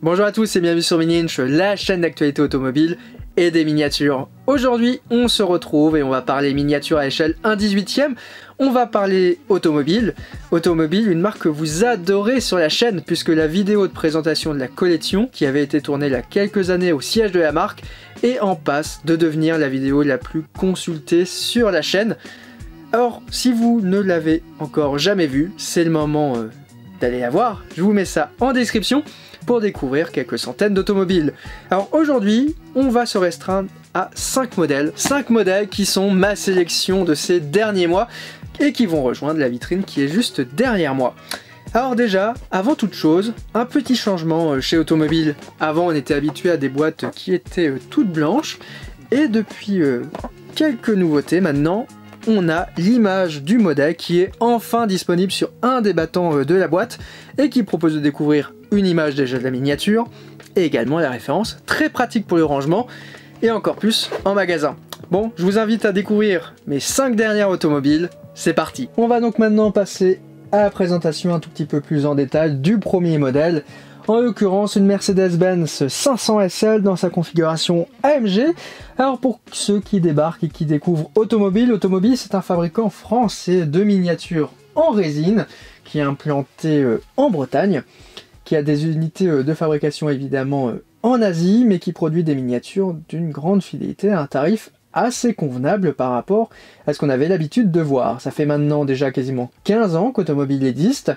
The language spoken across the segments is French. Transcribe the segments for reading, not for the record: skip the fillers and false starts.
Bonjour à tous et bienvenue sur Mini-Inch, la chaîne d'actualité automobile et des miniatures. Aujourd'hui, on se retrouve et on va parler miniatures à échelle 1/18e. On va parler automobile. Automobile, une marque que vous adorez sur la chaîne puisque la vidéo de présentation de la collection, qui avait été tournée il y a quelques années au siège de la marque, est en passe de devenir la vidéo la plus consultée sur la chaîne. Alors, si vous ne l'avez encore jamais vue, c'est le moment d'aller la voir. Je vous mets ça en description pour découvrir quelques centaines d'automobiles. Alors aujourd'hui, on va se restreindre à 5 modèles. 5 modèles qui sont ma sélection de ces derniers mois et qui vont rejoindre la vitrine qui est juste derrière moi. Alors déjà, avant toute chose, un petit changement chez Automobile. Avant, on était habitué à des boîtes qui étaient toutes blanches et depuis quelques nouveautés maintenant, on a l'image du modèle qui est enfin disponible sur un des battants de la boîte et qui propose de découvrir une image déjà de la miniature et également la référence, très pratique pour le rangement et encore plus en magasin. Bon, je vous invite à découvrir mes 5 dernières automobiles, c'est parti. On va donc maintenant passer à la présentation un tout petit peu plus en détail du premier modèle. En l'occurrence, une Mercedes-Benz 500 SL dans sa configuration AMG. Alors pour ceux qui débarquent et qui découvrent Automobile, Automobile c'est un fabricant français de miniatures en résine qui est implanté en Bretagne, qui a des unités de fabrication évidemment en Asie, mais qui produit des miniatures d'une grande fidélité à un tarif assez convenable par rapport à ce qu'on avait l'habitude de voir. Ça fait maintenant déjà quasiment 15 ans qu'Automobile existe,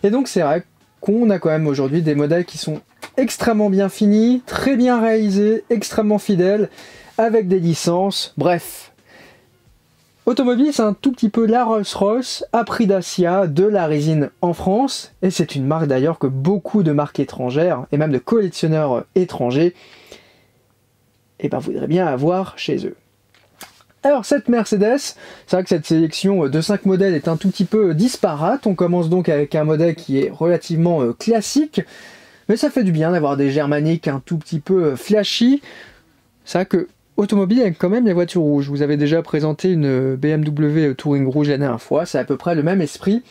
et donc c'est vrai qu'on a quand même aujourd'hui des modèles qui sont extrêmement bien finis, très bien réalisés, extrêmement fidèles, avec des licences, bref. Automobile, c'est un tout petit peu la Rolls-Royce à prix Dacia de la résine en France, et c'est une marque d'ailleurs que beaucoup de marques étrangères, et même de collectionneurs étrangers, voudraient bien avoir chez eux. Alors cette Mercedes, c'est vrai que cette sélection de 5 modèles est un tout petit peu disparate. On commence donc avec un modèle qui est relativement classique, mais ça fait du bien d'avoir des germaniques un tout petit peu flashy. C'est vrai que Automobile a quand même les voitures rouges. Vous avez déjà présenté une BMW Touring rouge la dernière fois, c'est à peu près le même esprit.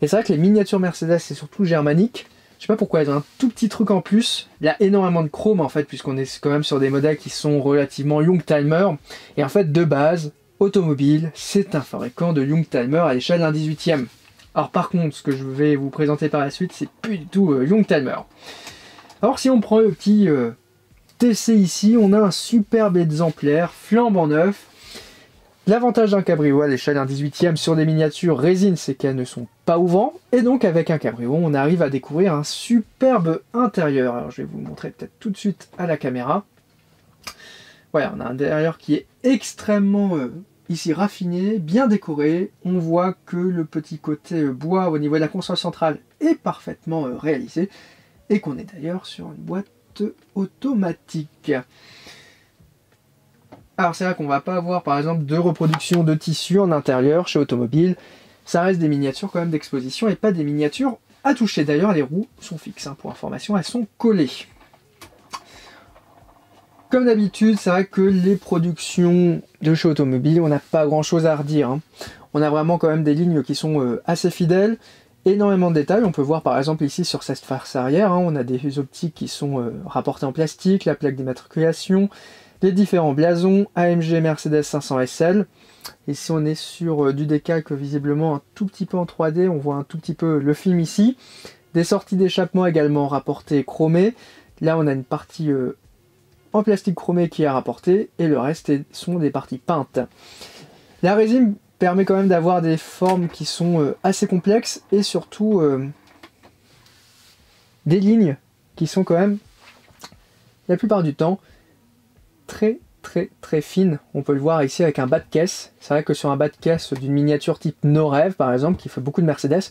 Et c'est vrai que les miniatures Mercedes, c'est surtout germanique. Je sais pas pourquoi elles ont un tout petit truc en plus. Il y a énormément de chrome en fait, puisqu'on est quand même sur des modèles qui sont relativement Youngtimer. Et en fait, de base, Automobile, c'est un fabricant de Youngtimer à l'échelle d'un 18e. Alors par contre, ce que je vais vous présenter par la suite, c'est plus du tout Youngtimer. Alors si on prend le petit TC ici, on a un superbe exemplaire, flambant neuf. L'avantage d'un cabriolé à l'échelle d'un 18e sur des miniatures résine, c'est qu'elles ne sont pas au vent. Et donc avec un cabriolé, on arrive à découvrir un superbe intérieur. Alors je vais vous le montrer peut-être tout de suite à la caméra. Voilà, on a un intérieur qui est extrêmement ici raffiné, bien décoré. On voit que le petit côté bois au niveau de la console centrale est parfaitement réalisé. Et qu'on est d'ailleurs sur une boîte automatique. Alors c'est vrai qu'on va pas avoir par exemple de reproduction de tissu en intérieur chez Automobile. Ça reste des miniatures quand même d'exposition et pas des miniatures à toucher. D'ailleurs les roues sont fixes, pour information, elles sont collées. Comme d'habitude, c'est vrai que les productions de chez Automobile, on n'a pas grand chose à redire. On a vraiment quand même des lignes qui sont assez fidèles. Énormément de détails, on peut voir par exemple ici sur cette face arrière, on a des optiques qui sont rapportées en plastique, la plaque d'immatriculation, les différents blasons, AMG Mercedes 500 SL. Ici on est sur du décalque visiblement un tout petit peu en 3D, on voit un tout petit peu le film ici. Des sorties d'échappement également rapportées chromées. Là on a une partie en plastique chromé qui est rapportée et le reste sont des parties peintes. La résine permet quand même d'avoir des formes qui sont assez complexes et surtout des lignes qui sont quand même, la plupart du temps, très fines. On peut le voir ici avec un bas de caisse. C'est vrai que sur un bas de caisse d'une miniature type No Rêve par exemple, qui fait beaucoup de Mercedes,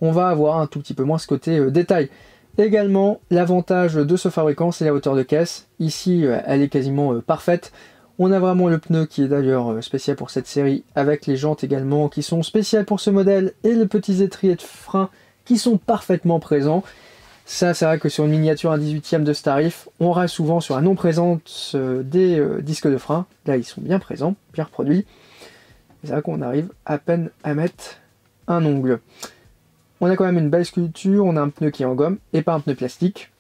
on va avoir un tout petit peu moins ce côté détail. Également, l'avantage de ce fabricant, c'est la hauteur de caisse. Ici, elle est quasiment parfaite. On a vraiment le pneu qui est d'ailleurs spécial pour cette série, avec les jantes également qui sont spéciales pour ce modèle, et les petits étriers de frein qui sont parfaitement présents. Ça, c'est vrai que sur une miniature 1/18e de ce tarif, on reste souvent sur la non-présence des disques de frein. Là, ils sont bien présents, bien reproduits. C'est vrai qu'on arrive à peine à mettre un ongle. On a quand même une belle sculpture, on a un pneu qui est en gomme et pas un pneu plastique.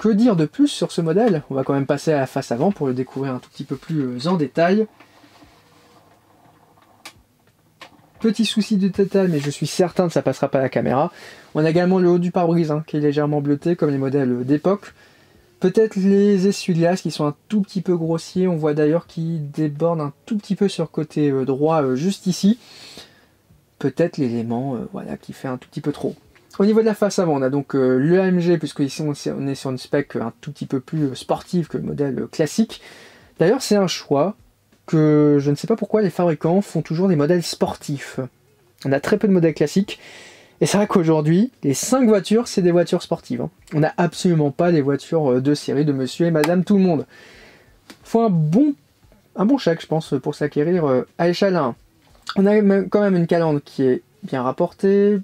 que dire de plus sur ce modèle? On va quand même passer à la face avant pour le découvrir un tout petit peu plus en détail. Petit souci de détail, mais je suis certain que ça passera pas à la caméra. On a également le haut du pare-brise hein, qui est légèrement bleuté comme les modèles d'époque. Peut-être les essuie-glaces qui sont un tout petit peu grossiers. On voit d'ailleurs qu'ils débordent un tout petit peu sur le côté droit juste ici. Peut-être l'élément voilà, qui fait un tout petit peu trop. Au niveau de la face avant, on a donc le AMG, puisque ici on est sur une spec un tout petit peu plus sportive que le modèle classique. D'ailleurs, c'est un choix que je ne sais pas pourquoi les fabricants font toujours des modèles sportifs. On a très peu de modèles classiques. Et c'est vrai qu'aujourd'hui, les 5 voitures, c'est des voitures sportives. Hein. On n'a absolument pas les voitures de série de monsieur et madame tout le monde. Faut un bon chèque, je pense, pour s'acquérir à échelle 1. On a quand même une calandre qui est bien rapportée.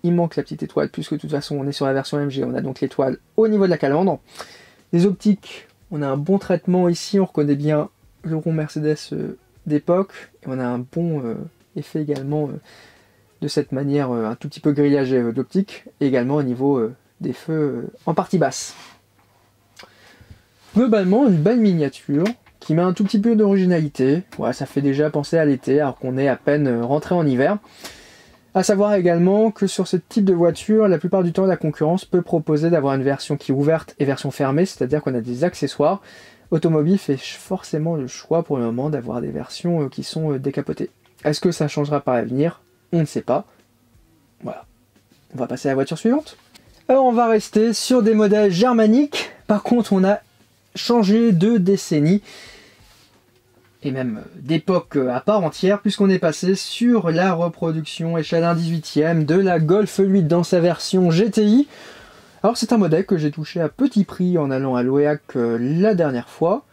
Il manque la petite étoile, puisque de toute façon, on est sur la version MG. On a donc l'étoile au niveau de la calandre. Les optiques, on a un bon traitement ici. On reconnaît bien le rond Mercedes d'époque. Et on a un bon effet également de cette manière un tout petit peu grillagé d'optique. Et également au niveau des feux en partie basse. Globalement, une belle miniature qui met un tout petit peu d'originalité. Ouais, ça fait déjà penser à l'été, alors qu'on est à peine rentré en hiver. A savoir également que sur ce type de voiture, la plupart du temps, la concurrence peut proposer d'avoir une version qui est ouverte et version fermée, c'est-à-dire qu'on a des accessoires. Automobile fait forcément le choix pour le moment d'avoir des versions qui sont décapotées. Est-ce que ça changera par l'avenir? On ne sait pas. Voilà. On va passer à la voiture suivante. Alors on va rester sur des modèles germaniques. Par contre, on a changé de décennie. Et même d'époque à part entière, puisqu'on est passé sur la reproduction échelle 1/18e de la Golf 8 dans sa version GTI. Alors c'est un modèle que j'ai touché à petit prix en allant à l'OEAC la dernière fois,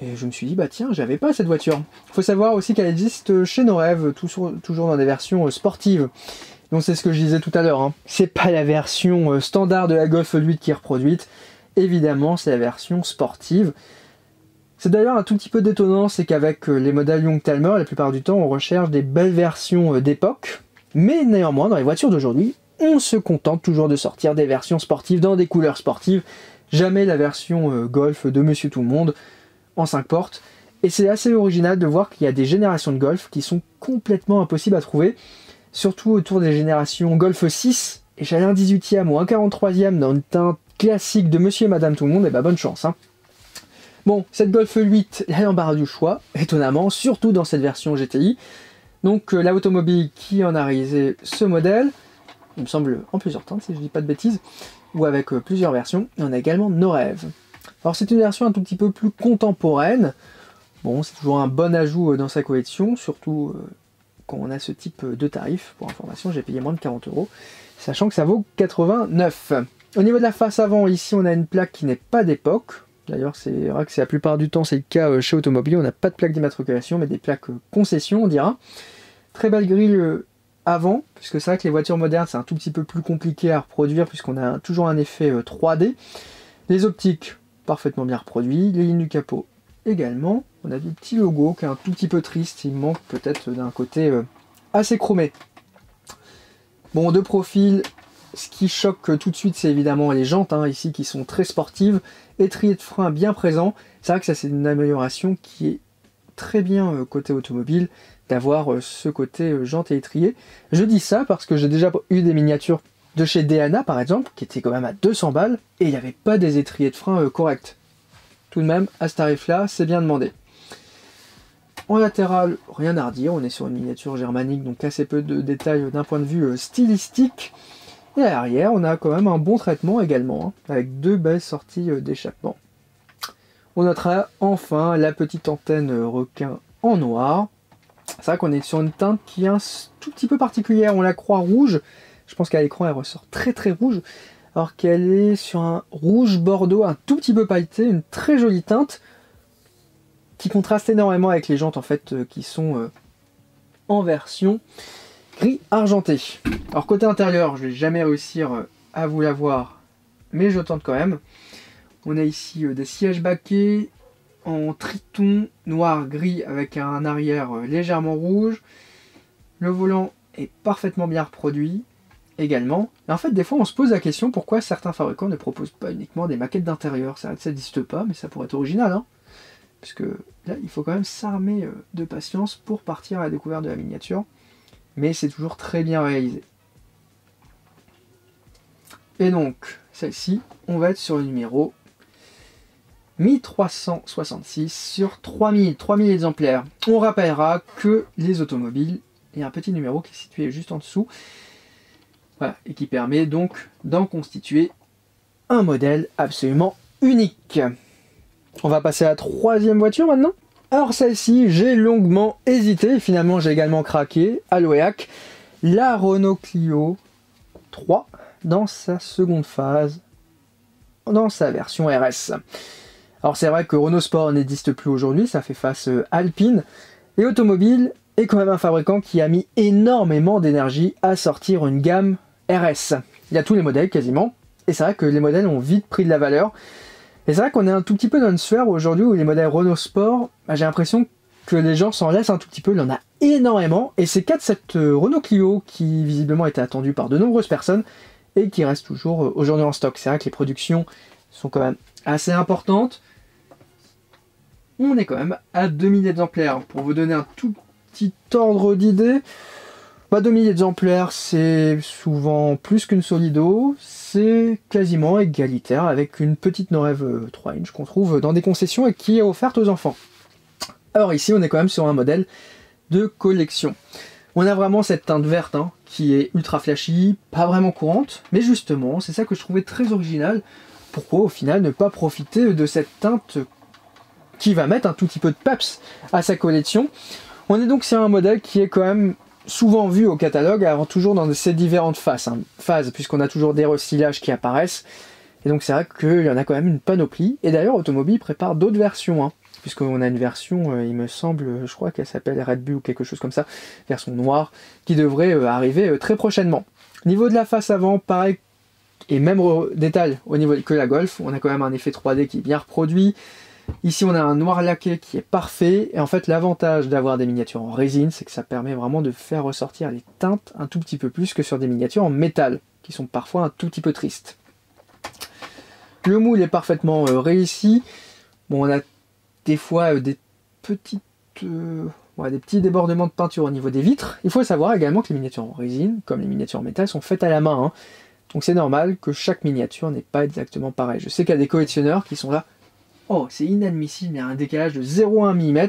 et je me suis dit bah tiens, j'avais pas cette voiture. Il faut savoir aussi qu'elle existe chez Norev, toujours dans des versions sportives. Donc c'est ce que je disais tout à l'heure, hein. C'est pas la version standard de la Golf 8 qui est reproduite, évidemment c'est la version sportive. C'est d'ailleurs un tout petit peu détonnant, c'est qu'avec les modèles Young-Talmer, la plupart du temps, on recherche des belles versions d'époque. Mais néanmoins, dans les voitures d'aujourd'hui, on se contente toujours de sortir des versions sportives dans des couleurs sportives. Jamais la version Golf de Monsieur Tout-le-Monde en 5 portes. Et c'est assez original de voir qu'il y a des générations de Golf qui sont complètement impossibles à trouver. Surtout autour des générations Golf 6, échelle 1/18e ou 1/43e dans une teinte classique de Monsieur et Madame Tout-le-Monde, et bah bonne chance, hein. Bon, cette Golf 8, elle a l'embarras du choix, étonnamment, surtout dans cette version GTI. Donc la Automobile qui en a réalisé ce modèle, il me semble en plusieurs teintes si je ne dis pas de bêtises, ou avec plusieurs versions, et on a également Norev. Alors c'est une version un tout petit peu plus contemporaine, bon c'est toujours un bon ajout dans sa collection, surtout quand on a ce type de tarif. Pour information, j'ai payé moins de 40 €, sachant que ça vaut 89. Au niveau de la face avant, ici on a une plaque qui n'est pas d'époque. D'ailleurs, c'est vrai que c'est la plupart du temps c'est le cas chez Automobile, on n'a pas de plaque d'immatriculation, mais des plaques concession, on dira. Très belle grille avant, puisque c'est vrai que les voitures modernes, c'est un tout petit peu plus compliqué à reproduire, puisqu'on a toujours un effet 3D. Les optiques, parfaitement bien reproduits. Les lignes du capot également. On a du petit logo qui est un tout petit peu triste, il manque peut-être d'un côté assez chromé. Bon, de profil, ce qui choque tout de suite, c'est évidemment les jantes, hein, ici, qui sont très sportives. Étrier de frein bien présent. C'est vrai que ça, c'est une amélioration qui est très bien côté automobile, d'avoir ce côté jante et étrier. Je dis ça parce que j'ai déjà eu des miniatures de chez Dana, par exemple, qui étaient quand même à 200 balles, et il n'y avait pas des étriers de frein corrects. Tout de même, à ce tarif-là, c'est bien demandé. En latéral, rien à redire, on est sur une miniature germanique, donc assez peu de détails d'un point de vue stylistique. Et à l'arrière, on a quand même un bon traitement également, hein, avec 2 belles sorties d'échappement. On notera enfin la petite antenne requin en noir. C'est vrai qu'on est sur une teinte qui est un tout petit peu particulière, on la croit rouge. Je pense qu'à l'écran, elle ressort très très rouge, alors qu'elle est sur un rouge bordeaux un tout petit peu pailleté, une très jolie teinte, qui contraste énormément avec les jantes en fait qui sont en version gris argenté. Alors côté intérieur, je vais jamais réussir à vous l'avoir, mais je tente quand même. On a ici des sièges baquets en triton noir-gris avec un arrière légèrement rouge. Le volant est parfaitement bien reproduit. également. Et en fait, des fois, on se pose la question pourquoi certains fabricants ne proposent pas uniquement des maquettes d'intérieur. C'est vrai que ça n'existe pas, mais ça pourrait être original, hein. Puisque là, il faut quand même s'armer de patience pour partir à la découverte de la miniature. Mais c'est toujours très bien réalisé. Et donc, celle-ci, on va être sur le numéro 1366 sur 3000 exemplaires. On rappellera que les automobiles, il y a un petit numéro qui est situé juste en dessous. Voilà, et qui permet donc d'en constituer un modèle absolument unique. On va passer à la troisième voiture maintenant. Alors celle-ci, j'ai longuement hésité, et finalement j'ai également craqué à l'OEAC, la Renault Clio 3 dans sa seconde phase, dans sa version RS. Alors c'est vrai que Renault Sport n'existe plus aujourd'hui, ça fait face à Alpine, et Automobile est quand même un fabricant qui a mis énormément d'énergie à sortir une gamme RS. Il y a tous les modèles quasiment, et c'est vrai que les modèles ont vite pris de la valeur. Et c'est vrai qu'on est un tout petit peu dans une sphère aujourd'hui où les modèles Renault Sport, j'ai l'impression que les gens s'en laissent un tout petit peu, il y en a énormément, et c'est le cas de cette Renault Clio qui visiblement était attendue par de nombreuses personnes et qui reste toujours aujourd'hui en stock. C'est vrai que les productions sont quand même assez importantes. On est quand même à 2000 exemplaires. Pour vous donner un tout petit ordre d'idée, 2000 exemplaires, c'est souvent plus qu'une Solido, c'est quasiment égalitaire avec une petite Norev 3 inch qu'on trouve dans des concessions et qui est offerte aux enfants. Alors ici, on est quand même sur un modèle de collection. On a vraiment cette teinte verte qui est ultra flashy, pas vraiment courante, mais justement, c'est ça que je trouvais très original. Pourquoi au final ne pas profiter de cette teinte qui va mettre un tout petit peu de peps à sa collection? On est donc sur un modèle qui est quand même souvent vu au catalogue, alors toujours dans ces différentes phases, puisqu'on a toujours des recyclages qui apparaissent, et donc c'est vrai qu'il y en a quand même une panoplie, et d'ailleurs Automobile prépare d'autres versions, puisqu'on a une version, il me semble, je crois qu'elle s'appelle Red Bull ou quelque chose comme ça, version noire, qui devrait arriver très prochainement. Niveau de la face avant, pareil, et même détail au niveau que la Golf, on a quand même un effet 3D qui est bien reproduit. Ici on a un noir laqué qui est parfait, et en fait l'avantage d'avoir des miniatures en résine, c'est que ça permet vraiment de faire ressortir les teintes un tout petit peu plus que sur des miniatures en métal, qui sont parfois un tout petit peu tristes. Le moule est parfaitement réussi. Bon, on a des fois des petits débordements de peinture au niveau des vitres. Il faut savoir également que les miniatures en résine, comme les miniatures en métal, sont faites à la main. Donc c'est normal que chaque miniature n'est pas exactement pareille. Je sais qu'il y a des collectionneurs qui sont là. Oh, c'est inadmissible, il y a un décalage de 0,1 mm.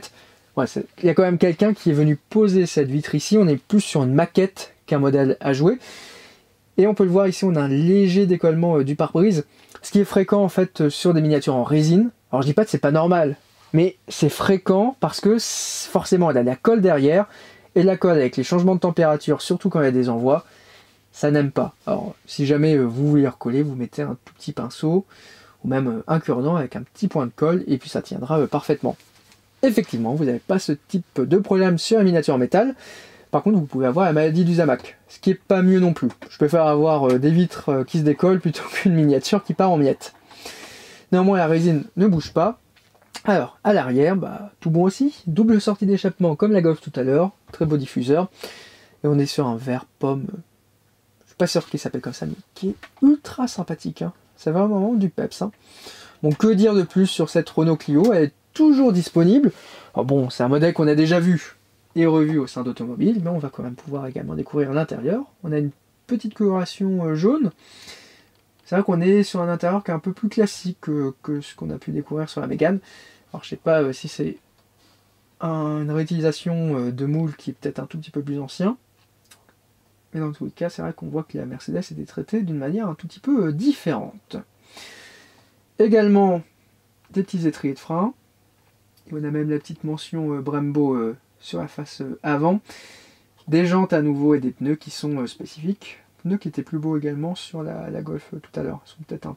Ouais, il y a quand même quelqu'un qui est venu poser cette vitre ici. On est plus sur une maquette qu'un modèle à jouer. Et on peut le voir ici, on a un léger décollement du pare-brise. Ce qui est fréquent en fait sur des miniatures en résine. Alors je dis pas que c'est pas normal, mais c'est fréquent parce que forcément il y a de la colle derrière. Et la colle avec les changements de température, surtout quand il y a des envois, ça n'aime pas. Alors si jamais vous voulez recoller, vous mettez un tout petit pinceau, ou même un cure-dent avec un petit point de colle, et puis ça tiendra parfaitement. Effectivement, vous n'avez pas ce type de problème sur la miniature en métal. Par contre, vous pouvez avoir la maladie du Zamac, ce qui est pas mieux non plus. Je préfère avoir des vitres qui se décollent plutôt qu'une miniature qui part en miettes. Néanmoins, la résine ne bouge pas. Alors, à l'arrière, tout bon aussi. Double sortie d'échappement comme la Golf tout à l'heure. Très beau diffuseur. Et on est sur un vert pomme. Je suis pas sûr qu'il s'appelle comme ça, mais qui est ultra sympathique. C'est vraiment du peps. Bon, que dire de plus sur cette Renault Clio? Elle est toujours disponible. Alors bon, c'est un modèle qu'on a déjà vu et revu au sein d'Automobile, mais on va quand même pouvoir également découvrir l'intérieur. On a une petite coloration jaune. C'est vrai qu'on est sur un intérieur qui est un peu plus classique que ce qu'on a pu découvrir sur la Mégane. Alors je sais pas si c'est une réutilisation de moule qui est peut-être un tout petit peu plus ancien. Mais dans tous les cas, c'est vrai qu'on voit que la Mercedes était traitée d'une manière un tout petit peu différente. Également, des petits étriers de frein. Et on a même la petite mention Brembo sur la face avant. Des jantes à nouveau et des pneus qui sont spécifiques. Pneus qui étaient plus beaux également sur la Golf tout à l'heure. Ils sont peut-être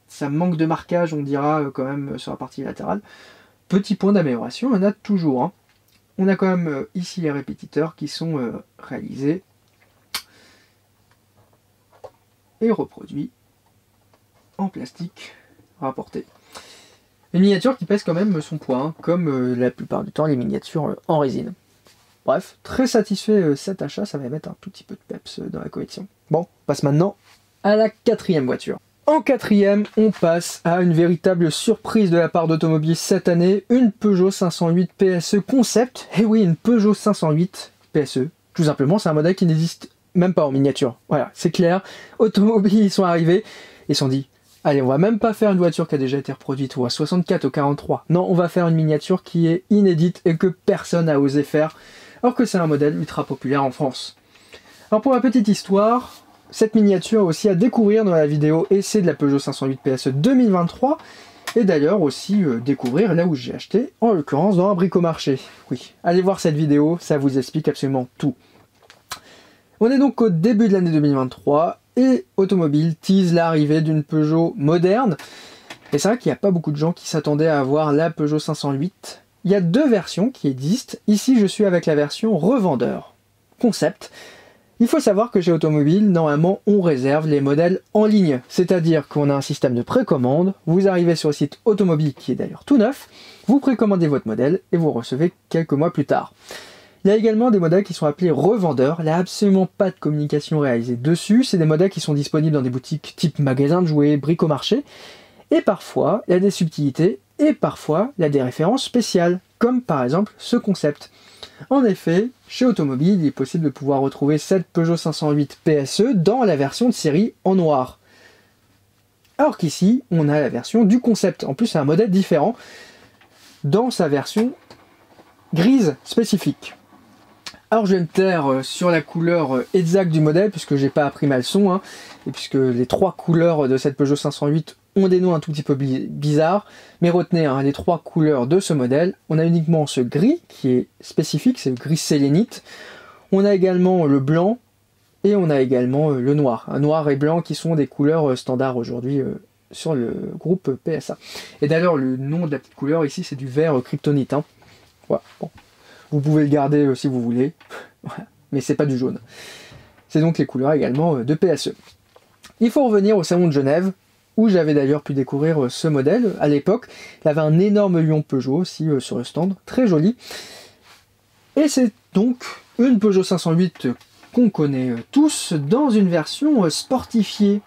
ça manque de marquage, on dira quand même sur la partie latérale. Petit point d'amélioration, on en a toujours. On a quand même ici les répétiteurs qui sont réalisés et reproduit en plastique rapporté. Une miniature qui pèse quand même son poids, comme la plupart du temps les miniatures en résine. Bref, très satisfait cet achat, ça va mettre un tout petit peu de peps dans la collection. Bon, on passe maintenant à la quatrième voiture. En quatrième, on passe à une véritable surprise de la part d'Automobile cette année, une Peugeot 508 PSE Concept. Et oui, une Peugeot 508 PSE. Tout simplement, c'est un modèle qui n'existe même pas en miniature. Voilà, c'est clair. Automobile, ils sont arrivés, ils se sont dit, allez, on va même pas faire une voiture qui a déjà été reproduite, ou à 64 ou 43. Non, on va faire une miniature qui est inédite et que personne n'a osé faire, alors que c'est un modèle ultra populaire en France. Alors pour la petite histoire, cette miniature est aussi à découvrir dans la vidéo essai de la Peugeot 508 PSE 2023, et d'ailleurs aussi découvrir là où j'ai acheté, en l'occurrence dans un bricomarché. Oui, allez voir cette vidéo, ça vous explique absolument tout. On est donc au début de l'année 2023, et Automobile tease l'arrivée d'une Peugeot moderne. Et c'est vrai qu'il n'y a pas beaucoup de gens qui s'attendaient à avoir la Peugeot 508. Il y a deux versions qui existent. Ici, je suis avec la version revendeur, concept. Il faut savoir que chez Automobile, normalement, on réserve les modèles en ligne. C'est-à-dire qu'on a un système de précommande. Vous arrivez sur le site Automobile, qui est d'ailleurs tout neuf. Vous précommandez votre modèle et vous recevez quelques mois plus tard. Il y a également des modèles qui sont appelés revendeurs. Il n'y a absolument pas de communication réalisée dessus. C'est des modèles qui sont disponibles dans des boutiques type magasin de jouets, bricomarché. Et parfois, il y a des subtilités et parfois, il y a des références spéciales, comme par exemple ce concept. En effet, chez Automobile, il est possible de pouvoir retrouver cette Peugeot 508 PSE dans la version de série en noir. Alors qu'ici, on a la version du concept. En plus, c'est un modèle différent dans sa version grise spécifique. Alors je vais me taire sur la couleur exacte du modèle puisque j'ai pas appris ma leçon, hein, et puisque les trois couleurs de cette Peugeot 508 ont des noms un tout petit peu bizarres, mais retenez les trois couleurs de ce modèle. On a uniquement ce gris qui est spécifique, c'est le gris sélénite. On a également le blanc et on a également le noir. Un noir et blanc qui sont des couleurs standards aujourd'hui sur le groupe PSA. Et d'ailleurs le nom de la petite couleur ici c'est du vert kryptonite. Hein. Voilà, bon. Vous pouvez le garder si vous voulez, mais c'est pas du jaune. C'est donc les couleurs également de PSE. Il faut revenir au salon de Genève, où j'avais d'ailleurs pu découvrir ce modèle à l'époque. Il avait un énorme lion Peugeot aussi sur le stand, très joli. Et c'est donc une Peugeot 508 qu'on connaît tous, dans une version sportifiée.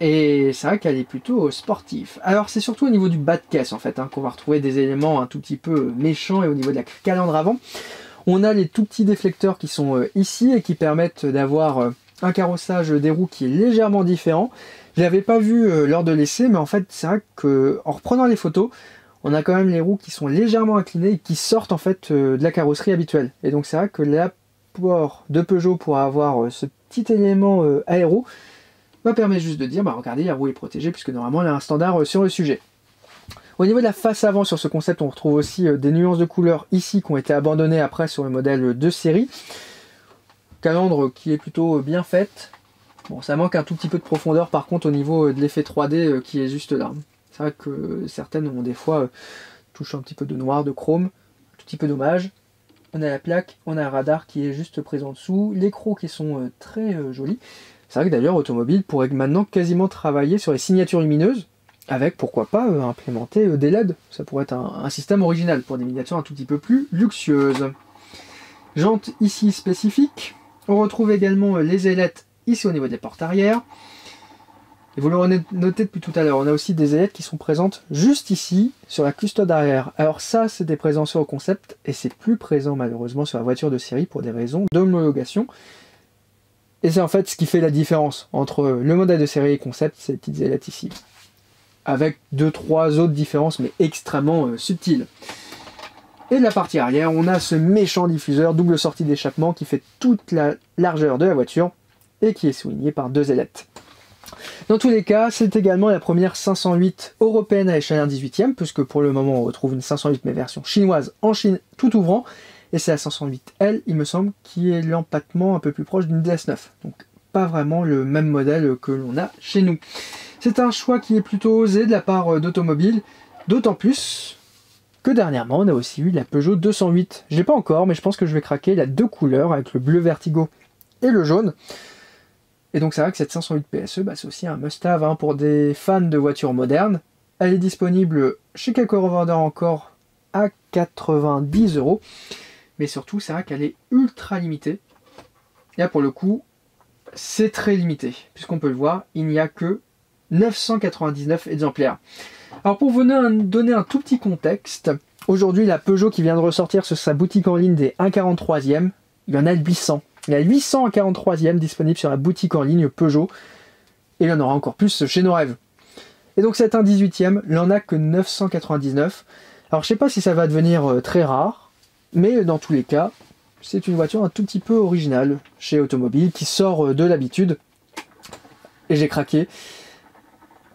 Et c'est vrai qu'elle est plutôt sportive. Alors c'est surtout au niveau du bas de caisse en fait, qu'on va retrouver des éléments un tout petit peu méchants, et au niveau de la calandre avant, on a les tout petits déflecteurs qui sont ici et qui permettent d'avoir un carrossage des roues qui est légèrement différent. Je l'avais pas vu lors de l'essai, mais en fait c'est vrai qu'en reprenant les photos, on a quand même les roues qui sont légèrement inclinées et qui sortent en fait de la carrosserie habituelle. Et donc c'est vrai que l'apport de Peugeot pour avoir ce petit élément aéro permet juste de dire, regardez, la roue est protégée, puisque normalement elle a un standard sur le sujet. Au niveau de la face avant sur ce concept, on retrouve aussi des nuances de couleurs ici qui ont été abandonnées après sur le modèle de série. Calandre qui est plutôt bien faite. Bon, ça manque un tout petit peu de profondeur par contre au niveau de l'effet 3D qui est juste là. C'est vrai que certaines ont des fois touché un petit peu de noir, de chrome, un tout petit peu dommage. On a la plaque, on a un radar qui est juste présent dessous, les crocs qui sont très jolis. C'est vrai que d'ailleurs Automobile pourrait maintenant quasiment travailler sur les signatures lumineuses, avec pourquoi pas implémenter des LED. Ça pourrait être un système original pour des miniatures un tout petit peu plus luxueuses. Jantes ici spécifiques. On retrouve également les ailettes ici au niveau des portes arrière. Et vous l'aurez noté depuis tout à l'heure, on a aussi des ailettes qui sont présentes juste ici sur la custode arrière. Alors ça c'était présent sur le concept et c'est plus présent malheureusement sur la voiture de série pour des raisons d'homologation. Et c'est en fait ce qui fait la différence entre le modèle de série et concept, ces petites ailettes ici. Avec 2-3 autres différences, mais extrêmement subtiles. Et de la partie arrière, on a ce méchant diffuseur double sortie d'échappement qui fait toute la largeur de la voiture et qui est souligné par deux ailettes. Dans tous les cas, c'est également la première 508 européenne à échelle 1/18e, puisque pour le moment on retrouve une 508 mais version chinoise en Chine tout ouvrant. Et c'est la 508L, il me semble, qui est l'empattement un peu plus proche d'une DS9. Donc pas vraiment le même modèle que l'on a chez nous. C'est un choix qui est plutôt osé de la part d'Automobile, d'autant plus que dernièrement on a aussi eu la Peugeot 208. Je l'ai pas encore, mais je pense que je vais craquer la deux couleurs avec le bleu Vertigo et le jaune. Et donc c'est vrai que cette 508 PSE, c'est aussi un must-have pour des fans de voitures modernes. Elle est disponible chez quelques revendeurs encore à 90 €. Mais surtout, c'est vrai qu'elle est ultra limitée. Et là, pour le coup, c'est très limité, puisqu'on peut le voir, il n'y a que 999 exemplaires. Alors pour vous donner un tout petit contexte, aujourd'hui la Peugeot qui vient de ressortir sur sa boutique en ligne des 1,43e, il y en a 800. Il y a 800 1,43e disponibles sur la boutique en ligne Peugeot, et il y en aura encore plus chez Nos Rêves. Et donc cette 1,18e, il n'en a que 999. Alors je sais pas si ça va devenir très rare, mais dans tous les cas, c'est une voiture un tout petit peu originale chez Automobile, qui sort de l'habitude. Et j'ai craqué.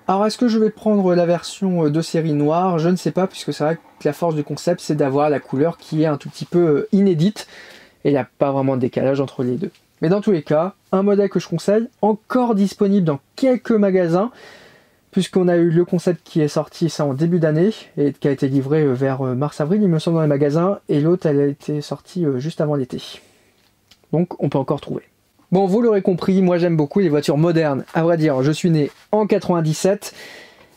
Alors est-ce que je vais prendre la version de série noire? Je ne sais pas, puisque c'est vrai que la force du concept, c'est d'avoir la couleur qui est un tout petit peu inédite. Et il n'y a pas vraiment de décalage entre les deux. Mais dans tous les cas, un modèle que je conseille, encore disponible dans quelques magasins, puisqu'on a eu le concept qui est sorti ça en début d'année, et qui a été livré vers mars-avril, il me semble, dans les magasins, et l'autre, elle a été sortie juste avant l'été. Donc on peut encore trouver. Bon, vous l'aurez compris, moi j'aime beaucoup les voitures modernes. À vrai dire, je suis né en 97,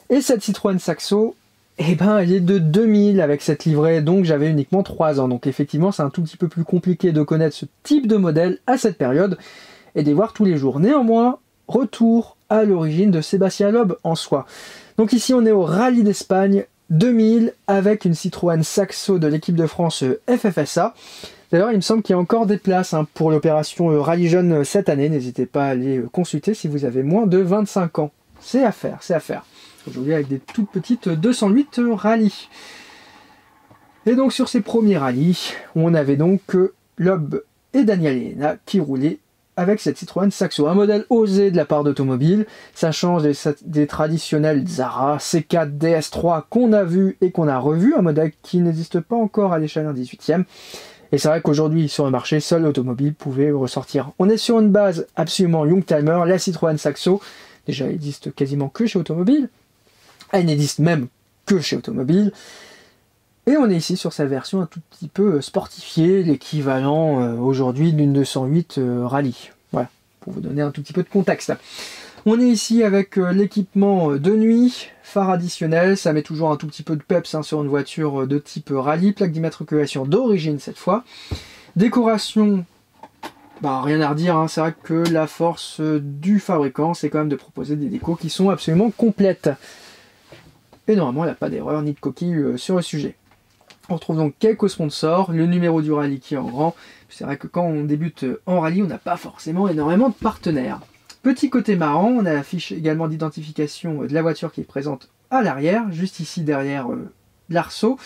et cette Citroën Saxo, eh ben, elle est de 2000 avec cette livrée, donc j'avais uniquement 3 ans. Donc effectivement, c'est un tout petit peu plus compliqué de connaître ce type de modèle à cette période, et de les voir tous les jours. Néanmoins, retour à l'origine de Sébastien Loeb en soi. Donc ici, on est au Rallye d'Espagne 2000, avec une Citroën Saxo de l'équipe de France FFSA. D'ailleurs, il me semble qu'il y a encore des places pour l'opération Rallye Jeune cette année. N'hésitez pas à aller consulter si vous avez moins de 25 ans. C'est à faire, c'est à faire. Aujourd'hui, avec des toutes petites 208 rallyes. Et donc, sur ces premiers rallyes, on avait donc Loeb et Daniel Elena qui roulaient avec cette Citroën Saxo. Un modèle osé de la part d'Automobile. Ça change des traditionnels Zara, C4, DS3 qu'on a vu et qu'on a revu. Un modèle qui n'existe pas encore à l'échelle 1/18e. Et c'est vrai qu'aujourd'hui, sur le marché, seul Automobile pouvait ressortir. On est sur une base absolument Youngtimer, la Citroën Saxo. Déjà, elle existe quasiment que chez Automobile. Elle n'existe même que chez Automobile. Et on est ici sur sa version un tout petit peu sportifiée, l'équivalent aujourd'hui d'une 208 Rallye. Voilà, pour vous donner un tout petit peu de contexte. On est ici avec l'équipement de nuit, phare additionnel, ça met toujours un tout petit peu de peps sur une voiture de type Rallye, plaque d'immatriculation d'origine cette fois. Décoration, bah, rien à redire, c'est vrai que la force du fabricant, c'est quand même de proposer des décos qui sont absolument complètes. Et normalement, il n'y a pas d'erreur ni de coquille sur le sujet. On retrouve donc quelques sponsors, le numéro du rallye qui est en grand. C'est vrai que quand on débute en rallye, on n'a pas forcément énormément de partenaires. Petit côté marrant, on a la fiche également d'identification de la voiture qui est présente à l'arrière, juste ici derrière l'arceau.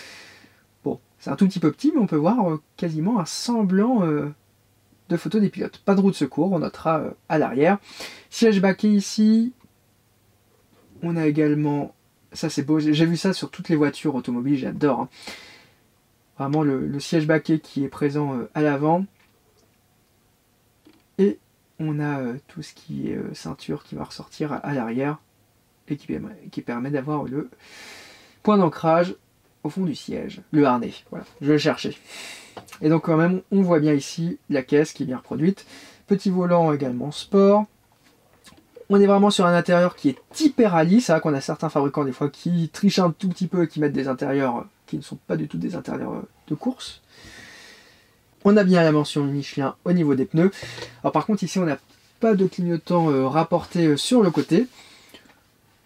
Bon, c'est un tout petit peu petit, mais on peut voir quasiment un semblant de photo des pilotes. Pas de roue de secours, on notera à l'arrière. Siège baquet ici. On a également, ça c'est beau, j'ai vu ça sur toutes les voitures automobiles, j'adore. Vraiment le siège baquet qui est présent à l'avant. Et on a tout ce qui est ceinture qui va ressortir à l'arrière et qui permet d'avoir le point d'ancrage au fond du siège, le harnais. Voilà, je vais le chercher. Et donc quand même, on voit bien ici la caisse qui est bien reproduite. Petit volant également sport. On est vraiment sur un intérieur qui est hyper rallye. C'est vrai qu'on a certains fabricants des fois qui trichent un tout petit peu et qui mettent des intérieurs qui ne sont pas du tout des intérieurs de course. On a bien la mention Michelin au niveau des pneus. Alors par contre ici on n'a pas de clignotant rapporté sur le côté.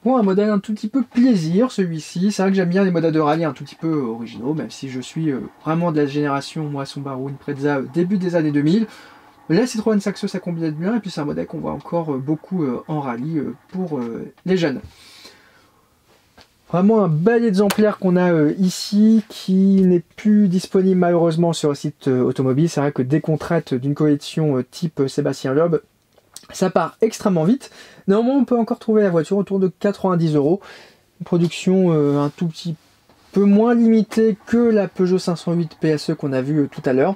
Bon, un modèle un tout petit peu plaisir celui-ci. C'est vrai que j'aime bien les modèles de rallye un tout petit peu originaux, même si je suis vraiment de la génération, moi Subaru Impreza, début des années 2000. La Citroën Saxo ça combine bien et puis c'est un modèle qu'on voit encore beaucoup en rallye pour les jeunes. Vraiment un bel exemplaire qu'on a ici qui n'est plus disponible malheureusement sur le site Automobile. C'est vrai que dès qu'on traite d'une collection type Sébastien Loeb, ça part extrêmement vite. Néanmoins on peut encore trouver la voiture autour de 90 €. Une production un tout petit peu moins limitée que la Peugeot 508 PSE qu'on a vu tout à l'heure.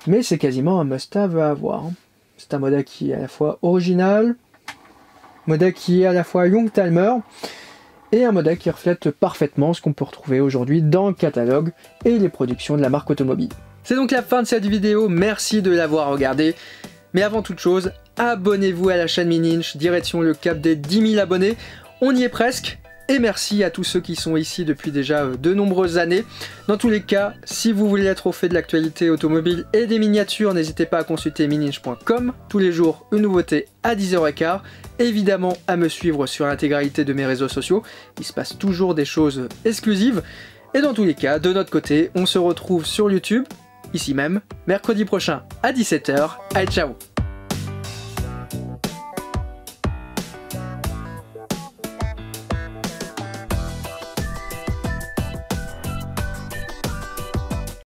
Mais c'est quasiment un must-have à avoir. C'est un modèle qui est à la fois original, modèle qui est à la fois Youngtimer, et un modèle qui reflète parfaitement ce qu'on peut retrouver aujourd'hui dans le catalogue et les productions de la marque Automobile. C'est donc la fin de cette vidéo, merci de l'avoir regardée. Mais avant toute chose, abonnez-vous à la chaîne Mini Inch, direction le cap des 10 000 abonnés. On y est presque. et merci à tous ceux qui sont ici depuis déjà de nombreuses années. Dans tous les cas, si vous voulez être au fait de l'actualité automobile et des miniatures, n'hésitez pas à consulter mininch.com, tous les jours une nouveauté à 10h15, évidemment à me suivre sur l'intégralité de mes réseaux sociaux, il se passe toujours des choses exclusives, et dans tous les cas, de notre côté, on se retrouve sur YouTube, ici même, mercredi prochain à 17h, allez ciao.